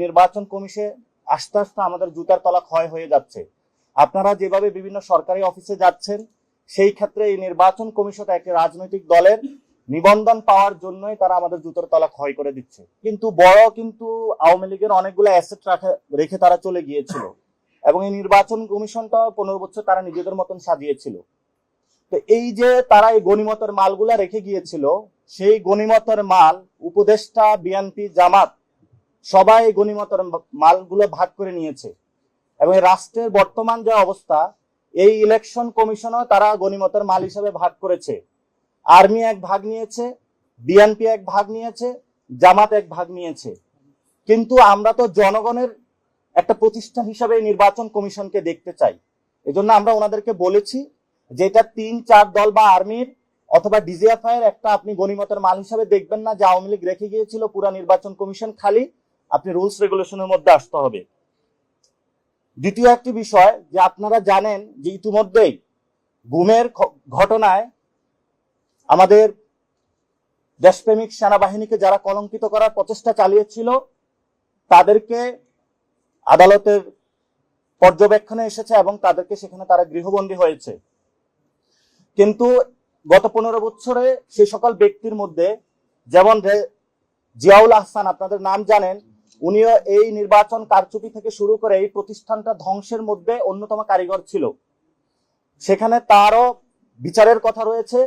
নির্বাচন কমিশনে আস্তে আস্তে আমাদের জুতার তলা ক্ষয় হয়ে যাচ্ছে। আপনারা যেভাবে বিভিন্ন সরকারি অফিসে যাচ্ছেন, সেই ক্ষেত্রে এই নির্বাচন কমিশন একটি রাজনৈতিক দলের নিবন্ধন পাওয়ার জন্যই তারা আমাদের জুতোর তলা ক্ষয় করে দিচ্ছে। কিন্তু আওয়ামী লীগের অনেকগুলো অ্যাসেট রেখে তারা চলে গিয়েছিল, এবং এই নির্বাচন কমিশনটা 15 বছর তারা নিজেদের মতন সাজিয়েছিল। তো এই যে তারা এই গনিমতের মালগুলা রেখে গিয়েছিল, সেই গনিমতের মাল উপদেষ্টা, বিএনপি, জামাত সবাই গনিমতের মালগুলো ভাগ করে নিয়েছে। এবং রাষ্ট্রের বর্তমান যে অবস্থা, এই ইলেকশন কমিশনও তারা গনিমতের মাল হিসেবে ভাগ করেছে। আর্মি এক ভাগ নিয়েছে, বিএনপি এক ভাগ নিয়েছে, জামাত এক ভাগ নিয়েছে। কিন্তু আমরা তো জনগণের একটা প্রতিষ্ঠান হিসাবে নির্বাচন কমিশনকে দেখতে চাই। এজন্য আমরা ওনাদেরকে বলেছি যে এটা 3-4 দল বা আর্মির অথবা ডিজিএফআই এর একটা আপনি গনিমতের মাল হিসাবে দেখবেন না যে আওয়ামী লীগ রেখে গিয়েছিল পুরা নির্বাচন কমিশন খালি। আপনি রুলস রেগুলেশনের মধ্যে আসতে হবে। দ্বিতীয় একটি বিষয় যে আপনারা জানেন যে ইতিমধ্যেই গুমের ঘটনায় আমাদের দেশপ্রেমিক সেনাবাহিনীকে যারা কলঙ্কিত করার প্রচেষ্টা চালিয়েছিল, তাদেরকে আদালতের পর্যবেক্ষণে এসেছে এবং তাদেরকে সেখানে তারা গৃহবন্দী হয়েছে। কিন্তু গত 15 বছরে সেই সকল ব্যক্তির মধ্যে যেমন জিয়াউল আহসান, আপনাদের নাম জানেন, উনিও এই নির্বাচন কারচুপি থেকে শুরু করে এই প্রতিষ্ঠানটা ধ্বংসের মধ্যে অন্যতম কারিগর ছিল। সেখানে তারও বিচারের কথা রয়েছে।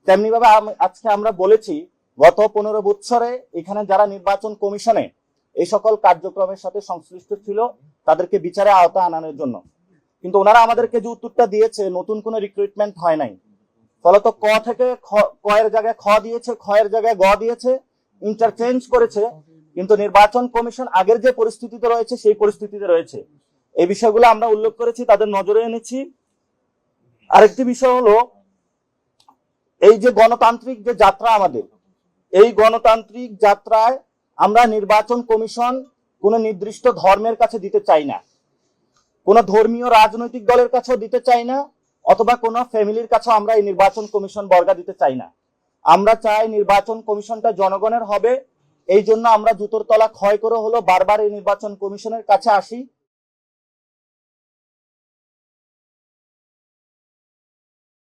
তেমনি ভাবে আজকে আমরা বলেছি গত 15 বছরে এখানে যারা নির্বাচন কমিশনে এই সকল কার্যক্রমের সাথে সংশ্লিষ্ট ছিল তাদেরকে বিচারে আওতায় আনানোর জন্য। কিন্তু ওনারা আমাদেরকে যে উত্তরটা দিয়েছে, নতুন কোনো রিক্রুটমেন্ট হয় নাই। ফলত ক থেকে ক এর জায়গায় খ দিয়েছে, খ এর জায়গায় গ দিয়েছে, ইন্টারচেঞ্জ করেছে। কিন্তু নির্বাচন কমিশন আগের যে পরিস্থিতিতে রয়েছে সেই পরিস্থিতিতে রয়েছে। এই বিষয়গুলো আমরা উল্লেখ করেছি, তাদের নজরে এনেছি। আরেকটি বিষয় হলো এই যে গণতান্ত্রিক যে যাত্রা আমাদের, এই গণতান্ত্রিক যাত্রায় আমরা নির্বাচন কমিশন কোন নির্দিষ্ট ধর্মের কাছে দিতে চাই না, কোন ধর্মীয় রাজনৈতিক দলের কাছেও দিতে চাই না, অথবা কোন ফ্যামিলির কাছেও আমরা এই নির্বাচন কমিশন বর্গা দিতে চাই না। আমরা চাই নির্বাচন কমিশনটা জনগণের হবে। এই জন্য আমরা জুতোর তলা ক্ষয় করে হলো বারবার এই নির্বাচন কমিশনের কাছে আসি।